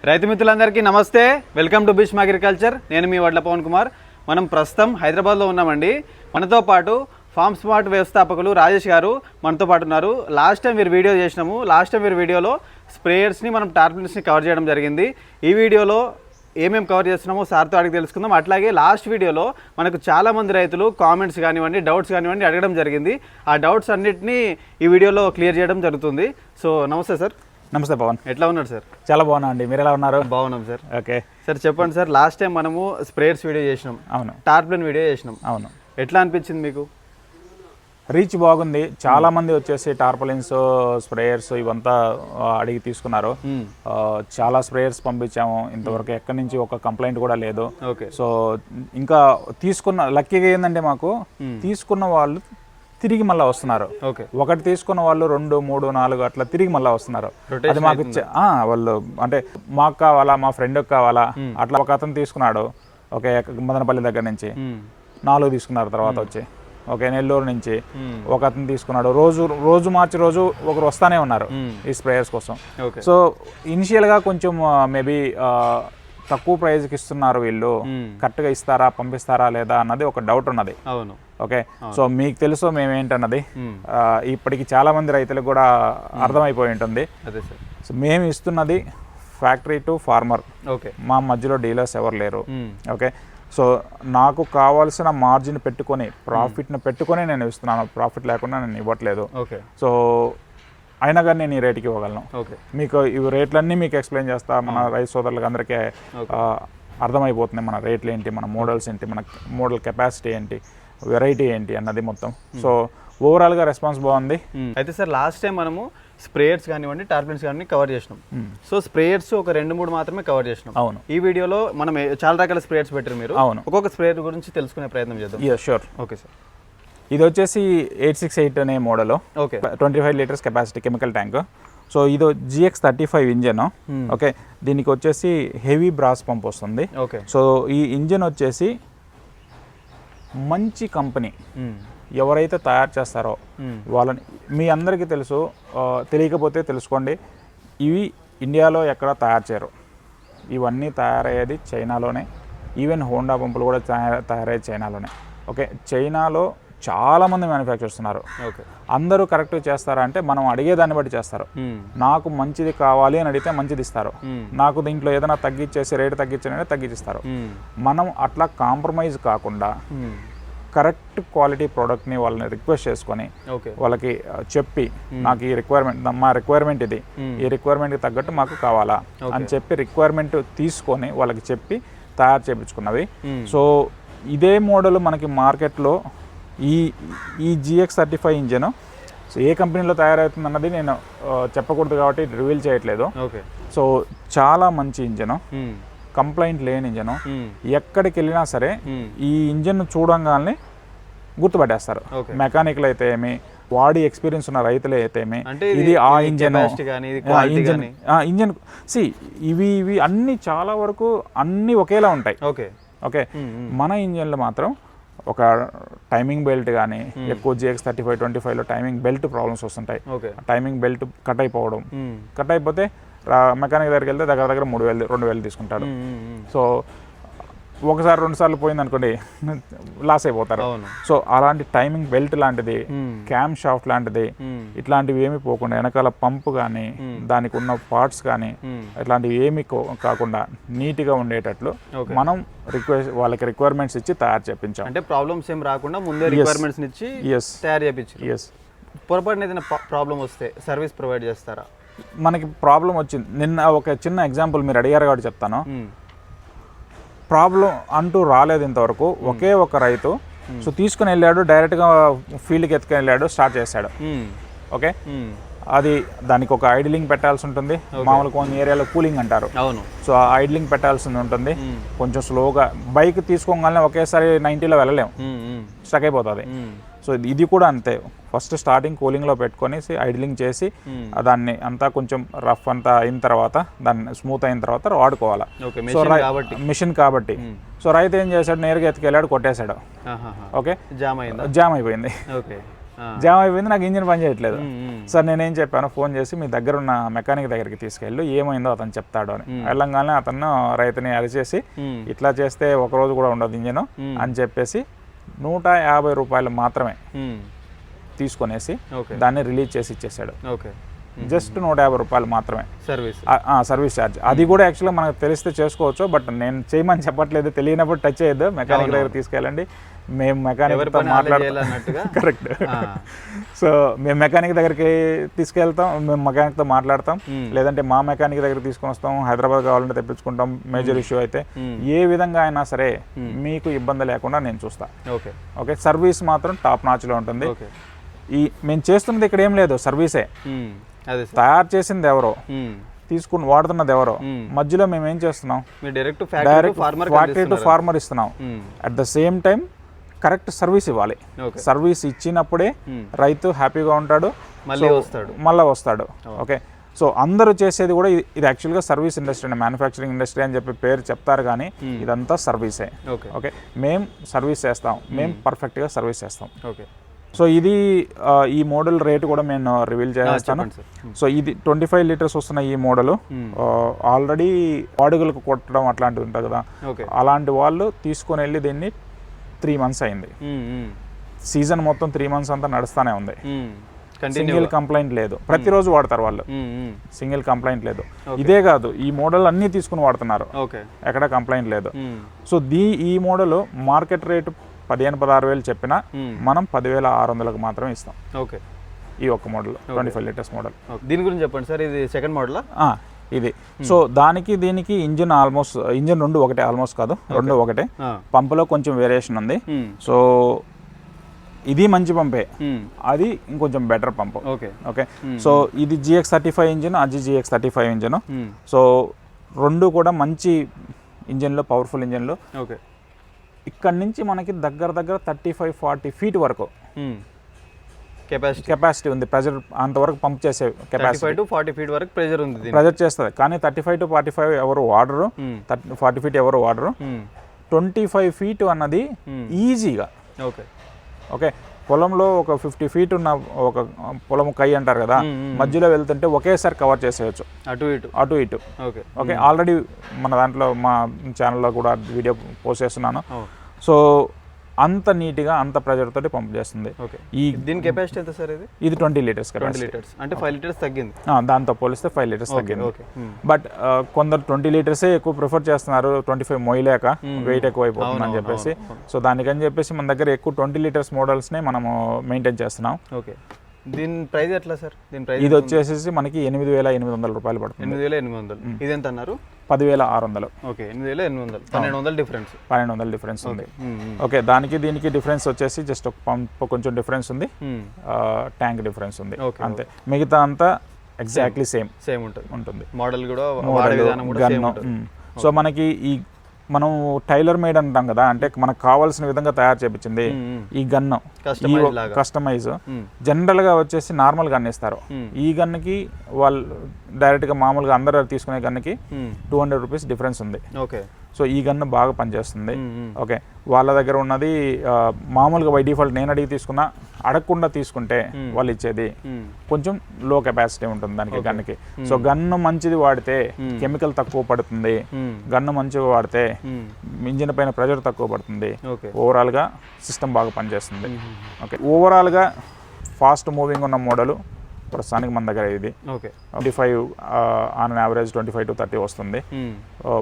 రైతు మిత్రులందరికీ నమస్తే. Welcome to Bhishm agriculture. నేను మీ వడ్ల పవన్ కుమార్. మనం ప్రస్తుతం హైదరాబాద్లో ఉన్నామండి. మనతో పాటు ఫార్మ్ స్మార్ట్ వ్యవస్థాపకులు రాజేష్ గారు మనతో పాటు ఉన్నారు. లాస్ట్ టైం వీరు వీడియో చేసినాము. వీడియోలో స్ప్రేయర్స్ని మనం టార్పిలిన్స్ని కవర్ చేయడం జరిగింది. ఈ వీడియోలో ఏమేమి కవర్ చేస్తున్నామో సార్తో అడిగి తెలుసుకుందాం. అట్లాగే లాస్ట్ వీడియోలో మనకు చాలామంది రైతులు కామెంట్స్ కానివ్వండి, డౌట్స్ కానివ్వండి అడగడం జరిగింది. ఆ డౌట్స్ అన్నిటినీ ఈ వీడియోలో క్లియర్ చేయడం జరుగుతుంది. సో నమస్తే సార్. నమస్తే పవన్, ఎట్లా ఉన్నారు సార్? చాలా బాగున్నా అండి. మీరు ఎలా ఉన్నారు? బాగున్నాం సార్. ఓకే సార్ చెప్పండి సార్, లాస్ట్ టైం మనము స్ప్రేయర్స్ వీడియో చేసినాం, అవును, టార్పిలిన్ వీడియో చేసినాం. అవును, ఎట్లా అనిపించింది మీకు? రీచ్ బాగుంది. చాలా మంది వచ్చేసి టార్పలిన్స్, స్ప్రేయర్స్ ఇవంతా అడిగి తీసుకున్నారు. చాలా స్ప్రేయర్స్ పంపించాము. ఇంతవరకు ఎక్కడి నుంచి ఒక కంప్లైంట్ కూడా లేదు. సో ఇంకా తీసుకున్న లక్కీగా ఏంటంటే మాకు తీసుకున్న వాళ్ళు తిరిగి మళ్ళీ వస్తున్నారు. ఒకటి తీసుకున్న వాళ్ళు 2, 3, 4 అట్లా తిరిగి మళ్ళీ వస్తున్నారు. అది మాకు వాళ్ళు అంటే మాకు కావాలా, మా ఫ్రెండ్కి కావాలా, అట్లా ఒక అతను తీసుకున్నాడు. ఓకే, మదనపల్లి దగ్గర నుంచి 4 తీసుకున్నారు. తర్వాత వచ్చి ఓకే నెల్లూరు నుంచి ఒక అతను తీసుకున్నాడు. రోజు మార్చి రోజు ఒకరు వస్తానే ఉన్నారు ఈ స్ప్రేయర్స్ కోసం. సో ఇనిషియల్గా కొంచెం మేబీ తక్కువ ప్రైజ్కి ఇస్తున్నారు వీళ్ళు, కరెక్ట్గా ఇస్తారా, పంపిస్తారా లేదా అన్నది ఒక డౌట్ ఉన్నది. అవును, ఓకే. సో మీకు తెలుసు మేమేంటన్నది ఇప్పటికి చాలా మంది రైతులకు కూడా అర్థమైపోయి ఉంటుంది. సో మేము ఇస్తున్నది ఫ్యాక్టరీ టు ఫార్మర్. ఓకే, మా మధ్యలో డీలర్స్ ఎవరు లేరు. ఓకే, సో నాకు కావాల్సిన మార్జిన్ పెట్టుకొని, ప్రాఫిట్ని పెట్టుకొని నేను ఇస్తున్నాను. ప్రాఫిట్ లేకుండా నేను ఇవ్వట్లేదు. ఓకే, సో అయినా కానీ నేను ఈ రేటుకి ఇవ్వగలను. ఓకే, మీకు ఇవి రేట్లన్నీ మీకు ఎక్స్ప్లెయిన్ చేస్తా. మన రైతు సోదరులకు అందరికీ అర్థమైపోతుంది మన రేట్లు ఏంటి, మన మోడల్స్ ఏంటి, మన మోడల్ కెపాసిటీ ఏంటి, వెరైటీ ఏంటి అన్నది మొత్తం. సో ఓవరాల్గా రెస్పాన్స్ బాగుంది. అయితే సార్ లాస్ట్ టైం మనము స్ప్రేయర్స్ కానివ్వండి, టార్పిలిన్స్ కానివ్వండి కవర్ చేసినాం. సో స్ప్రేయర్స్ ఒక 2-3 మాత్రమే కవర్ చేసినాం. అవును, ఈ వీడియోలో మనం చాలా రకాల స్ప్రేయర్స్ పెట్టారు మీరు. అవును, ఒక్కొక్క స్ప్రేయర్ గురించి తెలుసుకునే ప్రయత్నం చేద్దాం. షూర్. ఓకే సార్, ఇది వచ్చేసి 868 అనే model. Okay, 25 litres capacity chemical tank. So ఇది GX35 ఇంజన్. ఓకే, దీనికి వచ్చేసి హెవీ బ్రాస్ పంప్ వస్తుంది. ఓకే, సో ఈ ఇంజన్ వచ్చేసి మంచి కంపెనీ ఎవరైతే తయారు చేస్తారో వాళ్ళని మీ అందరికీ తెలుసు. తెలియకపోతే తెలుసుకోండి. ఇవి ఇండియాలో ఎక్కడ తయారు చేయరు. ఇవన్నీ తయారయ్యేది చైనాలోనే. ఈవెన్ హోండా పంపులు కూడా తయారయ్యేది చైనాలోనే. ఓకే, చైనాలో చాలామంది మ్యానుఫ్యాక్చర్ చేస్తున్నారు. ఓకే, అందరూ కరెక్ట్ చేస్తారా అంటే మనం అడిగేదాన్ని బట్టి చేస్తారు. నాకు మంచిది కావాలి అని అడిగితే మంచిది ఇస్తారు. నాకు దీంట్లో ఏదైనా తగ్గించేసి రేటు తగ్గించాలంటే తగ్గించిస్తారు. మనం అట్లా కాంప్రమైజ్ కాకుండా కరెక్ట్ క్వాలిటీ ప్రోడక్ట్ని వాళ్ళని రిక్వెస్ట్ చేసుకొని వాళ్ళకి చెప్పి నాకు ఈ రిక్వైర్మెంట్, మా రిక్వైర్మెంట్ ఇది, ఈ రిక్వైర్మెంట్కి తగ్గట్టు మాకు కావాలా అని చెప్పి రిక్వైర్మెంట్ తీసుకొని వాళ్ళకి చెప్పి తయారు చేయించుకున్నవి. సో ఇదే మోడల్ మనకి మార్కెట్లో ఈ GX35 ఇంజన్ సో ఏ కంపెనీలో తయారవుతుంది అన్నది నేను చెప్పకూడదు కాబట్టి రివీల్ చేయట్లేదు. సో చాలా మంచి ఇంజను, కంప్లైంట్ లేని ఇంజను. ఎక్కడికి వెళ్ళినా సరే ఈ ఇంజన్ చూడంగానే గుర్తుపట్టేస్తారు. మెకానికల్ అయితే ఏమి, వాడి ఎక్స్పీరియన్స్ ఉన్న రైతులు అయితే ఏమి, ఇది ఆ ఇంజన్. ఇంజన్ ఇవి అన్ని చాలా వరకు అన్ని ఒకేలా ఉంటాయి. ఓకే, మన ఇంజన్లు మాత్రం ఒక టైమింగ్ బెల్ట్ కానీ, ఎక్కువ GX35 25లో టైమింగ్ బెల్ట్ ప్రాబ్లమ్స్ వస్తుంటాయి. టైమింగ్ బెల్ట్ కట్ అయిపోతే మెకానిక్ దగ్గరికి వెళ్తే దగ్గర 3,000-2,000 తీసుకుంటాడు. సో ఒకసారి 2 సార్లు పోయింది అనుకోండి లాస్ అయిపోతారు. సో అలాంటి టైమింగ్ బెల్ట్ లాంటిది, క్యామ్ షాఫ్ట్ లాంటిది, ఇట్లాంటివి ఏమి పోకుండా వెనకాల పంపు కానీ, దానికి ఉన్న పార్ట్స్ కానీ ఇట్లాంటివి ఏమి కాకుండా నీట్గా ఉండేటట్లు మనం వాళ్ళకి రిక్వైర్మెంట్స్ ఇచ్చి తయారు చేయించాం. అంటే ప్రాబ్లమ్స్ ఏం రాకుండా ముందే రిక్వైర్మెంట్స్ ఇచ్చి తయారు చేయించారు. పొరపాటున ఏదైనా ప్రాబ్లం వస్తే సర్వీస్ ప్రొవైడ్ చేస్తారా? మనకి ప్రాబ్లం వచ్చింది. నిన్న ఒక చిన్న ఎగ్జాంపుల్ మీరు అడిగారు కాబట్టి చెప్తాను. ప్రాబ్లం అంటూ రాలేదు ఇంతవరకు. ఒకే ఒక రైతు సో తీసుకుని వెళ్ళాడు, డైరెక్ట్గా ఫీల్డ్కి ఎత్తుకుని వెళ్ళాడు, స్టార్ట్ చేశాడు. ఓకే, అది దానికి ఒక ఐడిలింగ్ పెట్టాల్సి ఉంటుంది. మామూలుగా కొన్ని ఏరియాలో కూలింగ్ అంటారు. సో ఆ ఐడిలింగ్ పెట్టాల్సి ఉంటుంది. కొంచెం స్లోగా బైక్ తీసుకోగానే ఒకేసారి 90లో వెళ్ళలేము, స్టక్ అయిపోతుంది. సో ఇది కూడా అంతే. ఫస్ట్ స్టార్టింగ్ కూలింగ్లో పెట్టుకొని ఐడిలింగ్ చేసి దాన్ని అంతా కొంచెం రఫ్ అంతా అయిన తర్వాత, దాన్ని స్మూత్ అయిన తర్వాత వాడుకోవాలి. సో మిషన్ కాబట్టి సో రైతు ఏం చేశాడు, నేరుగా ఎత్తుకెళ్ళాడు, కొట్టేశాడు. ఓకే, జామ్ అయిపోయింది. జామ్ అయిపోయింది, నాకు ఇంజిన్ పని చేయట్లేదు. సార్ నేనేం చెప్పాను, ఫోన్ చేసి మీ దగ్గర ఉన్న మెకానిక్ దగ్గరికి తీసుకెళ్ళు, ఏమైందో అతను చెప్తాడు అని. వెళ్ళంగానే అతను రైతుని అరిచేసి ఇట్లా చేస్తే ఒక రోజు కూడా ఉండదు ఇంజిన్ అని చెప్పేసి 150 రూపాయలు మాత్రమే తీసుకొనేసి దాన్ని రిలీజ్ చేసి ఇచ్చేసాడు. జస్ట్ 150 రూపాయలు మాత్రమే సర్వీస్ ఛార్జ్. అది కూడా యాక్చువల్గా మనకు తెలిస్తే చేసుకోవచ్చు, బట్ నేను చేయమని చెప్పట్లేదు. తెలియనప్పుడు టచ్ చేయొద్దు, మెకానిక్ దగ్గర తీసుకెళ్ళండి. మేము మెకానిక్తో మాట్లాడతాం. కరెక్ట్. సో మేము మెకానిక్ దగ్గరికి తీసుకెళ్తాం, మేము మెకానిక్తో మాట్లాడతాం, లేదంటే మా మెకానిక్ దగ్గర తీసుకొని వస్తాం. హైదరాబాద్ కావాలంటే తెప్పించుకుంటాం. మేజర్ ఇష్యూ అయితే ఏ విధంగా అయినా సరే మీకు ఇబ్బంది లేకుండా నేను చూస్తాను. ఓకే, సర్వీస్ మాత్రం టాప్ నాచ్లో ఉంటుంది. మేము చేస్తున్నది ఇక్కడ ఏం లేదు, సర్వీసే. తయారు చేసింది ఎవరో, తీసుకుని వాడుతున్నది ఎవరో, మధ్యలో మేము ఏం చేస్తున్నాం, డైరెక్ట్ ఫ్యాక్టరీ టు ఫార్మర్ ఇస్తున్నాం. At the same time correct service ఇవ్వాలి. సర్వీస్ ఇచ్చినప్పుడే రైతు హ్యాపీగా ఉంటాడు, మళ్ళీ వస్తాడు. ఓకే, సో అందరూ చేసేది కూడా ఇది యాక్చువల్గా సర్వీస్ ఇండస్ట్రీ, మ్యానుఫ్యాక్చరింగ్ ఇండస్ట్రీ అని చెప్పి పేరు చెప్తారు, కానీ ఇదంతా సర్వీసే. ఓకే, మేము సర్వీస్ చేస్తాం, మేము పర్ఫెక్ట్గా సర్వీస్ చేస్తాం. ఓకే, సో ఇది ఈ మోడల్ రేటు కూడా నేను రివీల్ చేస్తాను. సో ఇది 25 లీటర్స్ వస్తున్న ఈ మోడల్ ఆల్రెడీ అడుగులకు కొట్టడం అట్లాంటివి ఉంటుంది కదా, అలాంటి వాళ్ళు తీసుకొని వెళ్ళి దీన్ని 3 months అయింది. సీజన్ మొత్తం 3 months అంతా నడుస్తూనే ఉంది. సింగిల్ కంప్లైంట్ లేదు. ప్రతిరోజు వాడతారు వాళ్ళు, సింగిల్ కంప్లైంట్ లేదు. ఇదే కాదు, ఈ మోడల్ అన్ని తీసుకుని వాడుతున్నారు, ఎక్కడ కంప్లైంట్ లేదు. సో ఈ మోడల్ మార్కెట్ రేటు 15-16 వేలు చెప్పినా మనం 10,600కు మాత్రమే ఇస్తాం. ఓకే, ఈ ఒక్క మోడల్ 25 లీటర్స్ మోడల్. దీని గురించి చెప్పండి సార్, ఇది సెకండ్ మోడల్ ఇది. సో దీనికి ఇంజిన్ ఇంజిన్ రెండు ఒకటే, ఆల్మోస్ట్ కాదు రెండు ఒకటే. పంపులో కొంచెం వేరియేషన్ ఉంది. సో ఇది మంచి పంపే, అది ఇంకొంచెం బెటర్ పంపు. ఓకే, సో ఇది GX35 ఇంజిన్, అది GX35 ఇంజిన్. సో రెండు కూడా మంచి ఇంజిన్లు, పవర్ఫుల్ ఇంజిన్లు. ఓకే, ఇక్కడ నుంచి మనకి దగ్గర 35-40 ఫీట్ వరకు కెపాసిటీ ఉంది. ప్రెజర్ అంతవరకు పంప్ చేసే కెపాసిటీ 35 to 40 ఫీట్ వరకు ప్రెజర్ ఉంది, ప్రెజర్ చేస్తుంది. కానీ 35 to 45 ఎవరు వాడరు, 40 ఫీట్ ఎవరు వాడరు. 25 ఫీట్ అన్నది ఈజీగా. ఓకే ఓకే, పొలంలో ఒక 50 ఫీట్ ఉన్న ఒక పొలం కై అంటారు కదా, మధ్యలో వెళ్తుంటే ఒకేసారి కవర్ చేసేయచ్చు, అటు ఇటు. ఓకే ఓకే, ఆల్రెడీ మన దాంట్లో మా ఛానల్లో కూడా వీడియో పోస్ట్ చేస్తున్నాను. సో అంత నీట్గా అంత ప్రెజర్ తోటి పంప్ చేస్తుంది. దీని కెపాసిటీ ఎంత సార్? ఇది 20 లీటర్స్. 20 లీటర్స్ అంటే 5 లీటర్స్ తగ్గింది, దాంతో పోలిస్తే 5 లీటర్స్ తగ్గింది. బట్ కొందరు 20 లీటర్సే ఎక్కువ ప్రిఫర్ చేస్తున్నారు, 25 మోయలేక వెయిట్ ఎక్కువ అయిపోతుంది అని చెప్పేసి. సో దానికని చెప్పేసి మన దగ్గర ఎక్కువ 20 లీటర్స్ మోడల్స్నే మనము మెయింటైన్ చేస్తున్నాం. ఓకే, దీని ప్రైస్ ఎట్లా సార్? దీని ప్రైస్ ఇది వచ్చేసి మనకి 8,800 రూపాయలు పడుతుంది. 8,800. ఇది ఎంత అన్నారు? 10,600. Okay, 8,800, 1,200 difference. 1,200 డిఫరెన్స్ ఉంది. ఓకే, దానికి దీనికి డిఫరెన్స్ వచ్చేసి జస్ట్ ఒక పంప్ కొంచెం డిఫరెన్స్ ఉంది, ట్యాంక్ డిఫరెన్స్ ఉంది, అంతే. మిగతా అంతా ఎగ్జాక్ట్లీ సేమ్ ఉంటుంది. మోడల్ కూడా గన్. సో మనకి మనం టైలర్ మేడ్ అంటాం కదా, అంటే మనకు కావాల్సిన విధంగా తయారు చేపించింది ఈ గన్. కస్టమైజ్ జనరల్ గా వచ్చేసి నార్మల్ గన్ ఇస్తారు. ఈ గన్ కి వాళ్ళు డైరెక్ట్ గా మామూలుగా అందరూ తీసుకునే గన్ కి 200 రూపీస్ డిఫరెన్స్ ఉంది. ఓకే, సో ఈ గన్ బాగా పనిచేస్తుంది. ఓకే, వాళ్ళ దగ్గర ఉన్నది మామూలుగా బై డిఫాల్ట్ నేను అడిగి తీసుకున్నా, అడగకుండా తీసుకుంటే వాళ్ళు ఇచ్చేది కొంచెం లో కెపాసిటీ ఉంటుంది దానికి గన్కి. సో గన్ను మంచిది వాడితే కెమికల్ తక్కువ పడుతుంది, గన్ను మంచిగా వాడితే ఇంజిన్ పైన ప్రెజర్ తక్కువ పడుతుంది, ఓవరాల్గా సిస్టమ్ బాగా పనిచేస్తుంది. ఓకే, ఓవరాల్గా ఫాస్ట్ మూవింగ్ ఉన్న మోడలు ప్రస్తుతానికి మన దగ్గర ఇది. ఓకే, 25 ఆన్ యావరేజ్ 25 to 30 వస్తుంది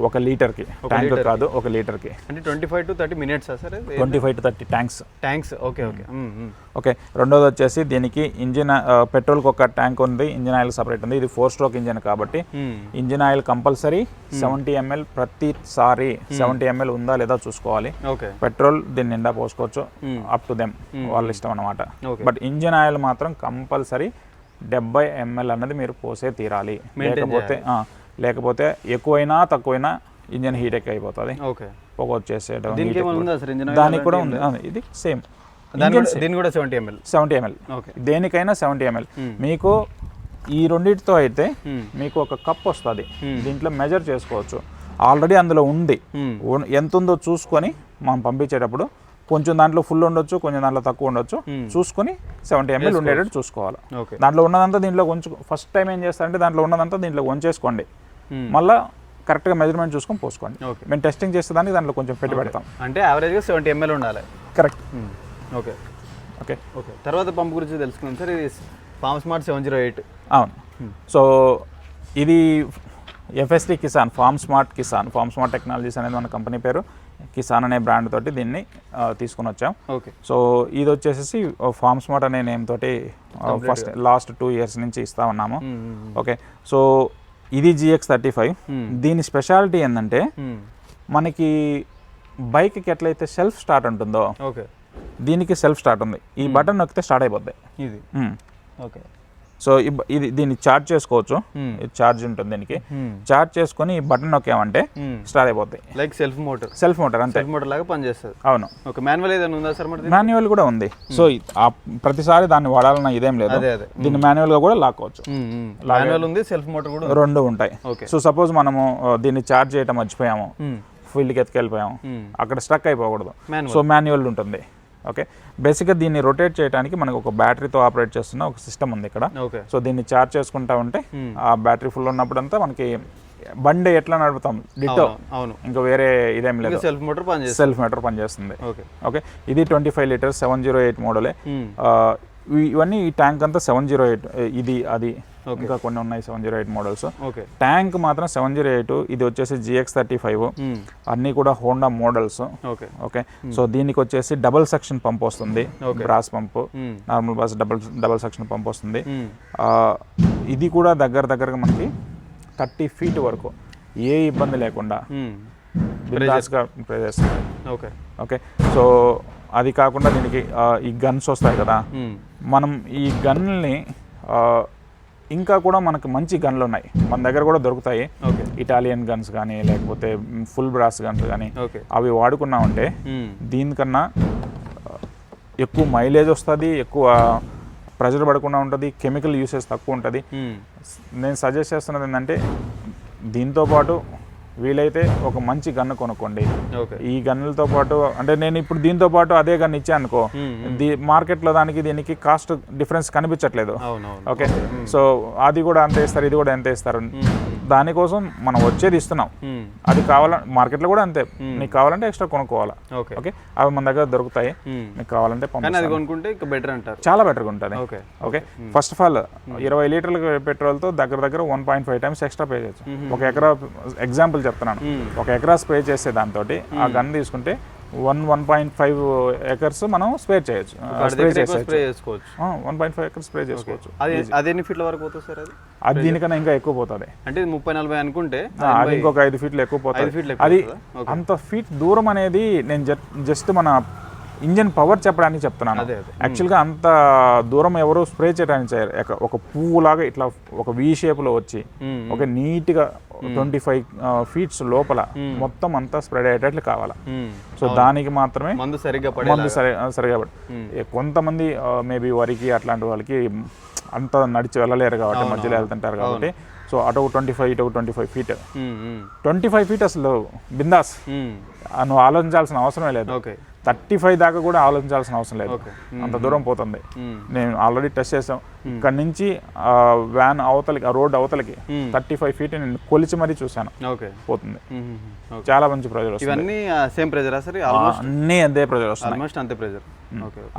ఒక లీటర్కి. ట్యాంక్ కాదు, ఒక లీటర్కి. అంటే 25 to 30 minutes sir? 25 to 30 tanks. Okay okay okay, రెండోది వచ్చేసి దీనికి ఇంజిన్ పెట్రోల్కి ఒక ట్యాంక్ ఉంది, ఇంజిన్ ఆయిల్ సపరేట్ ఉంది. ఇది 4 స్ట్రోక్ ఇంజిన్ కాబట్టి ఇంజిన్ ఆయిల్ కంపల్సరీ 70 ml ప్రతిసారి 70 ml ఉందా లేదా చూసుకోవాలి. పెట్రోల్ దీని నిండా పోసుకోవచ్చు, అప్ టు దెమ్, వాళ్ళ ఇష్టం అన్నమాట. బట్ ఇంజిన్ ఆయిల్ మాత్రం కంపల్సరీ 70 ml అన్నది మీరు పోసే తీరాలి. లేకపోతే ఎక్కువైనా తక్కువైనా ఇంజిన్ హీట్ ఎక్కువ అయిపోతుంది, పొగ వచ్చేసేయడం. దానికి కూడా ఉంది, ఇది సేమ్. 70 ml దేనికైనా 70 ml. మీకు ఈ రెండింటితో అయితే మీకు ఒక కప్ వస్తుంది, దీంట్లో మెజర్ చేసుకోవచ్చు. ఆల్రెడీ అందులో ఉంది, ఎంత ఉందో చూసుకొని మనం పంపించేటప్పుడు కొంచెం దాంట్లో ఫుల్ ఉండొచ్చు, కొంచెం దాంట్లో తక్కువ ఉండొచ్చు, చూసుకొని 70 ml ఉండేటట్టు చూసుకోవాలి. ఓకే. దాంట్లో ఉన్నదంతా దీంట్లో ఫస్ట్ టైం ఏం చేస్తారంటే దాంట్లో ఉన్నదంతా దీంట్లో వంచేసుకోండి, మళ్ళీ కరెక్ట్గా మెజర్మెంట్ చూసుకొని పోసుకోండి. మేము టెస్టింగ్ చేసేదానికి దాంట్లో కొంచెం పెట్టి పెడతాం. అంటే యావరేజ్గా 70 ml ఉండాలి. కరెక్ట్. Okay okay okay. తర్వాత పంప్ గురించి తెలుసుకుందాం సార్. ఇది ఫార్మ్ స్మార్ట్ 708. అవును. సో ఇది FST Kisan, farm smart Kisan, farm smart technologies అనేది మన కంపెనీ పేరు. కిసాన్ అనే బ్రాండ్ తోటి దీన్ని తీసుకొని వచ్చాం. ఓకే. సో ఇది వచ్చేసి ఫార్మ్ స్మార్ట్ అనే నేమ్ తోటి ఫస్ట్ లాస్ట్ 2 years నుంచి ఇస్తా ఉన్నాము. ఓకే. సో ఇది GX35. దీని స్పెషాలిటీ ఏంటంటే మనకి బైక్కి ఎట్లయితే సెల్ఫ్ స్టార్ట్ ఉంటుందో ఓకే దీనికి సెల్ఫ్ స్టార్ట్ ఉంది. ఈ బటన్ నొక్కితే స్టార్ట్ అయిపోద్ది ఇది. ఓకే. సో ఇది దీన్ని ఛార్జ్ చేసుకోవచ్చు. ఛార్జ్ ఉంటుంది దీనికి. ఛార్జ్ చేసుకొని ఈ బటన్ నొక్కామంటే స్టార్ట్ అయిపోద్ది. Like self motor. Self motor అంతే. సెల్ఫ్ మోటార్ లాగా పనిచేస్తుంది. అవును. ఓకే. మాన్యువల్ ఏదైనా ఉందా సార్? మరి మాన్యువల్ కూడా ఉంది. సో ప్రతిసారి దాన్ని వాడాలన్న ఇదేం లేదు. దీన్ని మాన్యువల్ గా కూడా లాక్కోవచ్చు. మాన్యువల్ ఉంది, సెల్ఫ్ మోటార్ కూడా రెండు ఉంటాయి. సో సపోజ్ మనము దీన్ని ఛార్జ్ చేయటం మర్చిపోయాము, ఫీల్డ్కి ఎత్తుకెళ్ళిపోయాము, అక్కడ స్ట్రక్ అయిపోకూడదు. సో మాన్యువల్ ఉంటుంది. ఓకే. బేసిక్గా దీన్ని రొటేట్ చేయడానికి మనకు ఒక బ్యాటరీతో ఆపరేట్ చేస్తున్న ఒక సిస్టమ్ ఉంది ఇక్కడ. సో దీన్ని ఛార్జ్ చేసుకుంటా ఉంటే ఆ బ్యాటరీ ఫుల్ ఉన్నప్పుడంతా మనకి బండి ఎట్లా నడుపుతాం డిటో, ఇంకా వేరే ఇదేం లేదు, సెల్ఫ్ మోటార్ పనిచేస్తుంది. ఓకే. ఇది 25 లీటర్స్ 708 మోడలే. ఇవన్నీ ఈ ట్యాంక్ అంతా 708. ఇది అది ఇంకా కొన్ని ఉన్నాయి 708 మోడల్స్. ట్యాంక్ మాత్రం 708. ఇది వచ్చేసి GX35. అన్నీ కూడా హోండా మోడల్స్. ఓకే. సో దీనికి వచ్చేసి డబుల్ సెక్షన్ పంప్ వస్తుంది, brass pump, normal brass double section pump వస్తుంది. ఇది కూడా దగ్గరగా మనకి 30 feet వరకు ఏ ఇబ్బంది లేకుండా బిందాస్గా ప్రే చేస్తుంది. ఓకే. సో అది కాకుండా దీనికి ఈ గన్స్ వస్తాయి కదా, మనం ఈ గన్లని ఇంకా కూడా మనకు మంచి గన్లు ఉన్నాయి మన దగ్గర కూడా దొరుకుతాయి. ఇటాలియన్ గన్స్ కానీ లేకపోతే ఫుల్ బ్రాస్ గన్స్ కానీ అవి వాడుకున్నామంటే దీనికన్నా ఎక్కువ మైలేజ్ వస్తుంది, ఎక్కువ ప్రెజర్ పడకుండా ఉంటుంది, కెమికల్ యూసేజ్ తక్కువ ఉంటుంది. నేను సజెస్ట్ చేస్తున్నది ఏంటంటే దీంతోపాటు వీలైతే ఒక మంచి గన్ను కొనుక్కోండి. ఈ గన్నులతో పాటు అంటే నేను ఇప్పుడు దీంతో పాటు అదే గన్ ఇచ్చాను అనుకో, మార్కెట్లో దీనికి కాస్ట్ డిఫరెన్స్ కనిపించట్లేదు. ఓకే. సో అది కూడా అంతే ఇస్తారు, ఇది కూడా ఎంత ఇస్తారు. దానికోసం మనం వచ్చేది ఇస్తున్నాం. అది కావాలంటే మార్కెట్లో కూడా అంతే, నీకు కావాలంటే ఎక్స్ట్రా కొనుక్కోవాలా. ఓకే. అవి మన దగ్గర దొరుకుతాయి, మీకు కావాలంటే చాలా బెటర్గా ఉంటుంది. ఓకే. ఫస్ట్ ఆఫ్ ఆల్ 20 లీటర్ల పెట్రోల్తో దగ్గర 1.5 times ఎక్స్ట్రా పే చేయొచ్చు. ఒక ఎకరా ఎగ్జాంపుల్ చెప్తున్నాను, ఒక ఎకరా స్ప్రే చేసే దాంతో ఆ గన్ తీసుకుంటే 1.5 acres మనం స్ప్రే చేయొచ్చు. 1.5 acres స్ప్రే చేసుకోవచ్చు. అది ఎన్ని ఫీట్ల వరకు పోతుంది సార్? అది దీనికన్నా ఇంకా ఎక్కువ పోతుంది. అంటే 30-40 అనుకుంటే అది ఇంకొక 5 feet ఎక్కువ పోతుంది. అది అంత ఫీట్ దూరం అనేది నేను జస్ట్ మన ఇంజన్ పవర్ చెప్పడానికి చెప్తున్నాను. యాక్చువల్గా అంత దూరం ఎవరు స్ప్రే చేయడానికి చేయరు. ఒక పువ్వులాగా ఇట్లా ఒక వి షేప్లో వచ్చి ఒక నీట్గా 25 feet లోపల మొత్తం అంతా స్ప్రెడ్ అయ్యేటట్లు కావాలా. సో దానికి మాత్రమే మందు సరిగా కొంతమంది మేబీ వరికి అట్లాంటి వాళ్ళకి అంత నడిచి వెళ్ళలేరు కాబట్టి, మధ్యలో వెళ్తుంటారు కాబట్టి, సో అటు 25 ఇటు 25 feet 25 feet అసలు బిందాస్, నువ్వు ఆలోచించాల్సిన అవసరమే లేదు. 35 దాకా కూడా ఆలోచించాల్సిన అవసరం లేదు, అంత దూరం పోతుంది. నేను ఆల్రెడీ టెస్ట్ చేసాం. ఇక్కడ నుంచి వ్యాన్ అవతలకి, రోడ్ అవతలకి 35 feet నేను కొలిచి మరీ చూసాను, పోతుంది. చాలా మంచి ప్రెజర్ వస్తుంది. అన్నీ అంతే ప్రెజర్ వస్తుంది.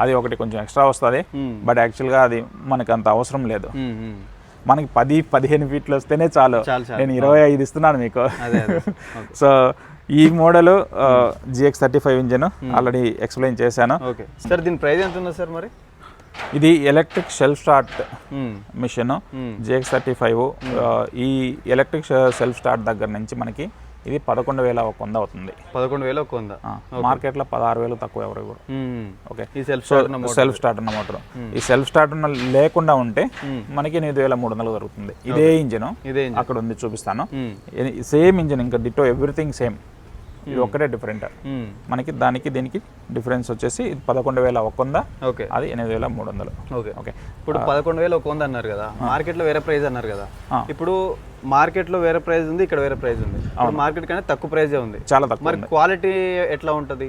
అది ఒకటి కొంచెం ఎక్స్ట్రా వస్తుంది, బట్ యాక్చువల్గా అది మనకి అంత అవసరం లేదు. మనకి 10-15 feet వస్తేనే చాలు. నేను 25 ఇస్తున్నాను మీకు. సో ఈ model GX35 engine already explain చేశాను. సార్ దీని ప్రైస్ ఎంత ఉంది సార్? మరి ఇది electric self start machine GX35. ఈ ఎలక్ట్రిక్ సెల్ఫ్ స్టార్ట్ దగ్గర నుంచి మనకి ఇది 11,100 అవుతుంది. 11,100. మార్కెట్లో 16,000 తక్కువ ఎవరు కూడా. ఓకే. సెల్ఫ్ స్టార్ట్ ఉన్న మోటార్. ఈ సెల్ఫ్ స్టార్ట్ ఉన్న లేకుండా ఉంటే మనకి 8,300 దొరుకుతుంది. ఇదే ఇంజిన్ అక్కడ ఉంది, చూపిస్తాను. సేమ్ ఇంజిన్, ఇంకా డిటో ఎవ్రీథింగ్ సేమ్. ఇది ఒక్కటే డిఫరెంట్. మనకి దానికి దీనికి డిఫరెన్స్ వచ్చేసి 11,100, అది 8,300. ఓకే. ఇప్పుడు 11,100 అన్నారు కదా, మార్కెట్లో వేరే ప్రైస్ అన్నారు కదా. ఇప్పుడు మార్కెట్లో వేరే ప్రైస్ ఉంది, ఇక్కడ వేరే ప్రైస్ ఉంది. మార్కెట్ కన్నా తక్కువ ప్రైజే ఉంది, చాలా తక్కువ. మరి క్వాలిటీ ఎట్లా ఉంటుంది?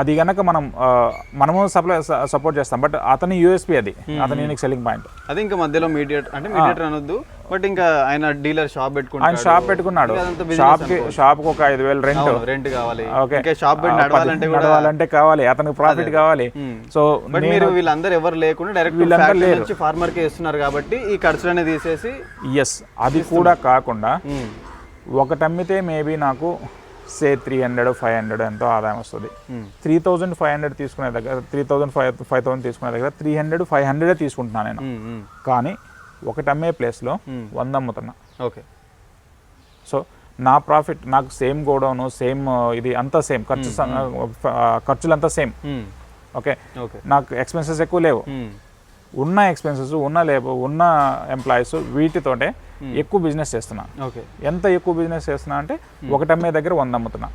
అది కనుక మనము సపోర్ట్ చేస్తాం, బట్ అతని యూఎస్పీ అది, అతని యూనిక్ సెల్లింగ్ పాయింట్. అది ఇంకా మధ్యలో మీడియేటర్ అనొద్దు, బట్ ఇంకా ఆయన డీలర్ షాప్ పెట్టుకున్నాడు. ఆయన షాప్ పెట్టుకున్నాడు, షాప్కి ఒక 5,000 రెంట్ కావాలి. ఓకే, షాప్ పెట్టి నడవాలంటే కావాలి, అతనికి ప్రాఫిట్ కావాలి. సో బట్ మీరు వీళ్ళందరూ ఎవరు లేకుండా డైరెక్ట్ ఫార్మర్ కి ఇస్తున్నారు కాబట్టి ఈ ఖర్చులనే తీసేసి. ఎస్, అది కూడా కాకుండా ఒకటి అమ్మితే మేబీ నాకు 300-500 ఎంతో ఆదాయం వస్తుంది. 3,500 తీసుకునే దగ్గర 3,000-5,000 తీసుకునే దగ్గర 300-500 తీసుకుంటున్నాను నేను. కానీ ఒకటి అమ్మే ప్లేస్లో 100 అమ్ముతున్నా. ఓకే, సో నా ప్రాఫిట్, నాకు సేమ్ గోడౌన్, సేమ్ ఇది అంతా సేమ్, ఖర్చులు అంతా సేమ్. ఓకే, నాకు ఎక్స్పెన్సెస్ ఎక్కువ లేవు. ఉన్న ఎక్స్పెన్సెస్, ఉన్న లేబర్, ఉన్న ఎంప్లాయీస్, వీటితోటే ఎక్కువ బిజినెస్ చేస్తున్నా. ఎంత ఎక్కువ బిజినెస్ చేస్తున్నా అంటే ఒకటి అమ్మే దగ్గర 100 అమ్ముతున్నా.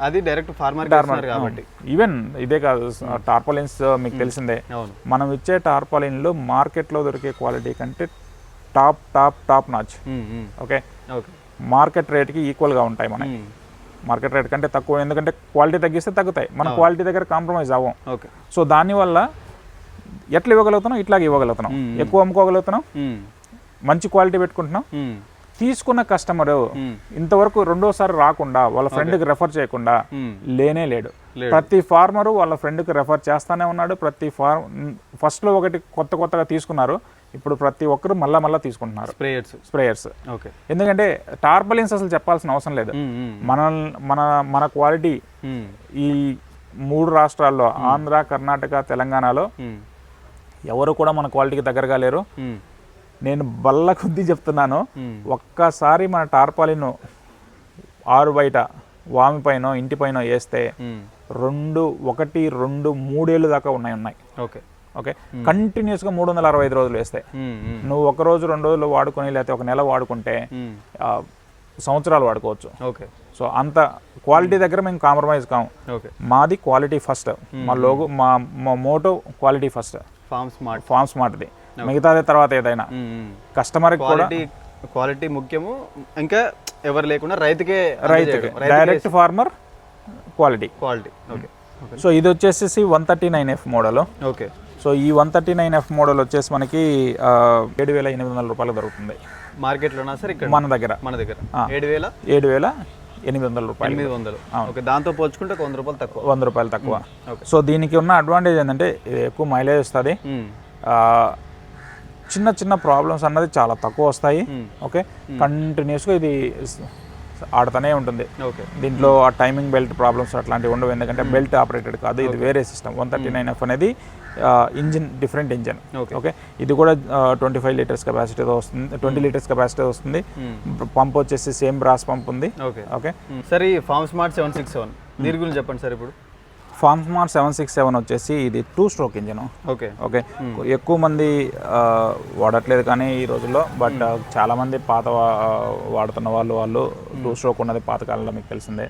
అది డైరెక్ట్ ఫార్మర్ కాబట్టి. ఈవెన్ ఇదే కాదు, టార్పాలిన్స్ మీకు తెలిసిందే. మనం ఇచ్చే టార్పాలిన్లు మార్కెట్లో దొరికే క్వాలిటీ కంటే టాప్ నాచ్. ఓకే, మార్కెట్ రేట్కి ఈక్వల్గా ఉంటాయి మనకి. మార్కెట్ రేట్ కంటే తక్కువ, ఎందుకంటే క్వాలిటీ తగ్గిస్తే తగ్గుతాయి, మన క్వాలిటీ దగ్గర కాంప్రమైజ్ అవ్వం. సో దానివల్ల ఎట్లా ఇవ్వగలుగుతున్నాం, ఇట్లాగే ఇవ్వగలుగుతున్నాం, ఎక్కువ అమ్ముకోగలుగుతున్నాం, మంచి క్వాలిటీ పెట్టుకుంటున్నాం. తీసుకున్న కస్టమర్ ఇంతవరకు రెండోసారి రాకుండా, వాళ్ళ ఫ్రెండ్కి రెఫర్ చేయకుండా లేనే లేడు. ప్రతి ఫార్మరు వాళ్ళ ఫ్రెండ్కి రెఫర్ చేస్తానే ఉన్నాడు. ఫస్ట్లో ఒకటి కొత్తగా తీసుకున్నారు, ఇప్పుడు ప్రతి ఒక్కరు మళ్ళా తీసుకుంటున్నారు స్ప్రేయర్స్. ఎందుకంటే టార్పాలిన్స్ అసలు చెప్పాల్సిన అవసరం లేదు. మన క్వాలిటీ ఈ 3 రాష్ట్రాల్లో, ఆంధ్ర, కర్ణాటక, తెలంగాణలో ఎవరు కూడా మన క్వాలిటీకి దగ్గరగా లేరు. నేను బల్ల కొద్దీ చెప్తున్నాను, ఒక్కసారి మన టార్పాలిన్ ఆరు బయట వామి పైన, ఇంటి పైన వేస్తే 1, 2, 3 ఏళ్ళు దాకా ఉన్నాయి. ఓకే, కంటిన్యూస్గా 365 రోజులు వేస్తే, నువ్వు 1 రోజు 2 రోజులు వాడుకొని, లేకపోతే 1 నెల వాడుకుంటే సంవత్సరాలు వాడుకోవచ్చు. సో అంత క్వాలిటీ దగ్గర మేము కాంప్రమైజ్ కాము. మాది క్వాలిటీ ఫస్ట్, మా లోగో, మా మోటో క్వాలిటీ ఫస్ట్, ఫార్మ్ స్మార్ట్ది, మిగతాదే తర్వాత ఏదైనా. కస్టమర్ క్వాలిటీ ముఖ్యము, ఇంకా ఎవరు లేకుండా రైతుకే, డైరెక్ట్ ఫార్మర్ క్వాలిటీ. సో ఇది వచ్చేసి 139F మోడల్. ఓకే, సో ఈ 139F మోడల్ వచ్చేసి మనకి 7,800 రూపాయలు దొరుకుతుంది మార్కెట్లోనా సార్? ఇక్కడ మన దగ్గర 7,800 రూపాయలు. 800. దాంతో పోల్చుకుంటే 100 రూపాయలు తక్కువ. 100 రూపాయలు తక్కువ. సో దీనికి ఉన్న అడ్వాంటేజ్ ఏంటంటే ఎక్కువ మైలేజ్ వస్తుంది, చిన్న ప్రాబ్లమ్స్ అన్నది చాలా తక్కువ వస్తాయి. ఓకే, కంటిన్యూస్గా ఇది ఆడుతూనే ఉంటుంది. దీంట్లో ఆ టైమింగ్ బెల్ట్ ప్రాబ్లమ్స్ అట్లాంటివి ఉండవు, ఎందుకంటే బెల్ట్ ఆపరేటెడ్ కాదు, ఇది వేరే సిస్టమ్. 139F అనేది ఇంజిన్, డిఫరెంట్ ఇంజిన్. ఓకే, ఇది కూడా 25 లీటర్స్ కెపాసిటీతో వస్తుంది, 20 లీటర్స్ కెపాసిటీ వస్తుంది. పంప్ వచ్చేసి సేమ్ బ్రాస్ పంప్ ఉంది. ఓకే సార్, ఈ ఫార్మ్ స్మార్ట్ 761 దీని గురించి చెప్పండి సార్. ఇప్పుడు ఫార్మ్ స్మార్ట్ 767 వచ్చేసి ఇది 2 స్ట్రోక్ ఇంజిన్. ఓకే, ఎక్కువ మంది వాడట్లేదు కానీ ఈ రోజుల్లో, బట్ చాలా మంది పాత వాడుతున్న వాళ్ళు 2 స్ట్రోక్ ఉన్నది పాతకాలంలో మీకు తెలిసిందే,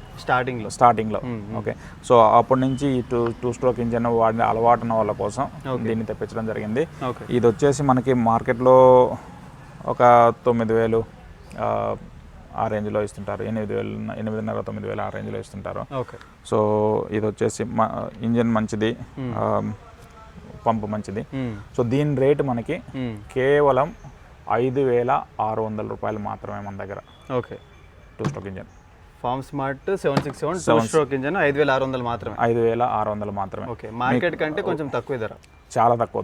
స్టార్టింగ్లో. ఓకే, సో అప్పటి నుంచి ఈ 2 స్ట్రోక్ ఇంజిన్ వాడిన అలవాటు ఉన్న వాళ్ళ కోసం దీన్ని తెప్పించడం జరిగింది. ఇది వచ్చేసి మనకి మార్కెట్లో ఒక 9,000 ఆ రేంజ్లో ఇస్తుంటారు, 8,500-9,000 ఆ రేంజ్లో ఇస్తుంటారు. సో ఇది వచ్చేసి ఇంజిన్ మంచిది, పంపు మంచిది. సో దీని రేటు మనకి కేవలం 5,600 రూపాయలు మాత్రమే మన దగ్గర. 2 stroke engine farm smart 767 2 stroke engine 5,600 మాత్రమే. 5,600 మాత్రమే. ఓకే, మార్కెట్ కంటే కొంచెం తక్కువ ధర. చాలా తక్కువ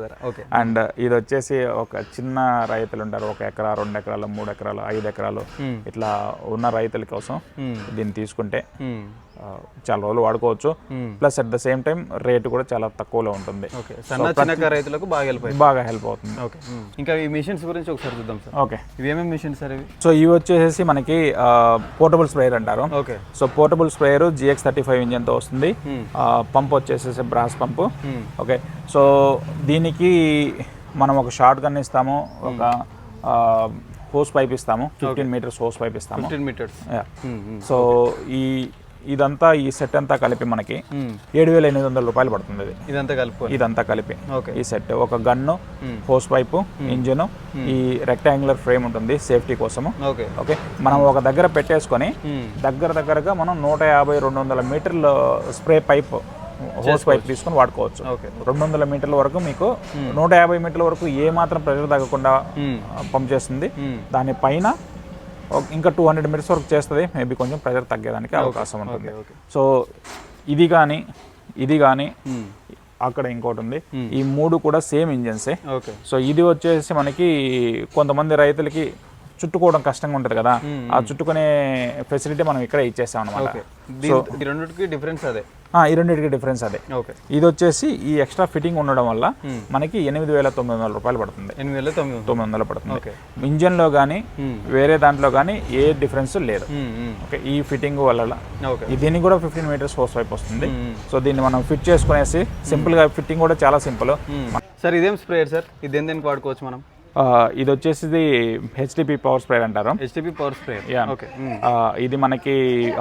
ధర. ఓకే, అండ్ ఇది వచ్చేసి ఒక చిన్న రైతులు ఉంటారు, 1 ఎకరా, 2 ఎకరాలు, 3 ఎకరాలు, 5 ఎకరాలు ఇట్లా ఉన్న రైతుల కోసం దీన్ని తీసుకుంటే చాలా రోజులు వాడుకోవచ్చు. Plus at the same time rate కూడా చాలా తక్కువలో ఉంటుంది. రైతులకు బాగా హెల్ప్ అవుతుంది. ఇంకా ఈ మిషన్స్ గురించి ఒకసారి చూద్దాం సార్. ఓకే, ఇవేమేమి మిషన్స్ సార్ ఇవి? సో ఇవి వచ్చేసి మనకి పోర్టబుల్ స్ప్రేయర్ అంటారు. Okay, so portable sprayer GX35 engine తో వస్తుంది. పంప్ వచ్చేసి బ్రాస్ పంపు. ఓకే, సో దీనికి మనం ఒక షార్ట్ గన్ ఇస్తాము, ఒక హోస్ పైప్ ఇస్తాము, 15 మీటర్స్ హోస్ పైప్ ఇస్తాము. 15 మీటర్స్. సో ఈ ఇదంతా ఈ సెట్ అంతా కలిపి మనకి 7,800 రూపాయలు పడుతుంది ఇది. ఇదంతా కలిపి ఓకే. ఈ సెట్ ఒక గన్ను, హోస్ పైపు, ఇంజిన్, ఈ రెక్టాంగులర్ ఫ్రేమ్ ఉంటుంది సేఫ్టీ కోసము. ఓకే. ఓకే, మనం ఒక దగ్గర పెట్టేసుకొని దగ్గరగా మనం 150-200 మీటర్ల స్ప్రే పైప్, హోస్ పైప్ తీసుకొని వాడుకోవచ్చు. 200 మీటర్ల వరకు మీకు 150 మీటర్ల వరకు ఏ మాత్రం ప్రెషర్ తగ్గకుండా పంప్ చేస్తుంది. దానిపైన ఇంకా 200 మీటర్స్ వరకు చేస్తుంది. మేబీ కొంచెం ప్రెషర్ తగ్గేదానికి అవకాశం ఉంటుంది. సో ఇది కానీ అక్కడ ఇంకోటి ఉంది. ఈ 3 కూడా సేమ్ ఇంజన్సే. సో ఇది వచ్చేసి మనకి కొంతమంది రైతులకి చుట్టుకోవడం కష్టంగా ఉంటుంది కదా, ఆ చుట్టుకునే ఫెసిలిటీ మనం ఇక్కడ ఇచ్చేస్తాం అనమాట. ఈ రెండింటికి డిఫరెన్స్ అదే. ఈ రెండింటికి డిఫరెన్స్ అదే. ఇది వచ్చేసి ఈ ఎక్స్ట్రా ఫిట్టింగ్ ఉండడం వల్ల మనకి 8,900 రూపాయలు పడుతుంది. 8,900 పడుతుంది. ఇంజన్ లో కానీ వేరే దాంట్లో కానీ ఏ డిఫరెన్స్ లేదు. ఓకే, ఈ ఫిట్టింగ్ వల్ల దీనికి కూడా 15 మీటర్స్ హోస్ పైప్ వస్తుంది. సో దీన్ని మనం ఫిట్ చేసుకునేసి సింపుల్ గా, ఫిట్టింగ్ కూడా చాలా సింపుల్. సార్ ఇదేం స్ప్రేయర్ సార్? ఇది దేనికి వాడుకోవచ్చు మనం? ఇది వచ్చేసి హెచ్డిపి పవర్ స్ప్రేయర్ అంటారు. HDP power sprayer. ఇది మనకి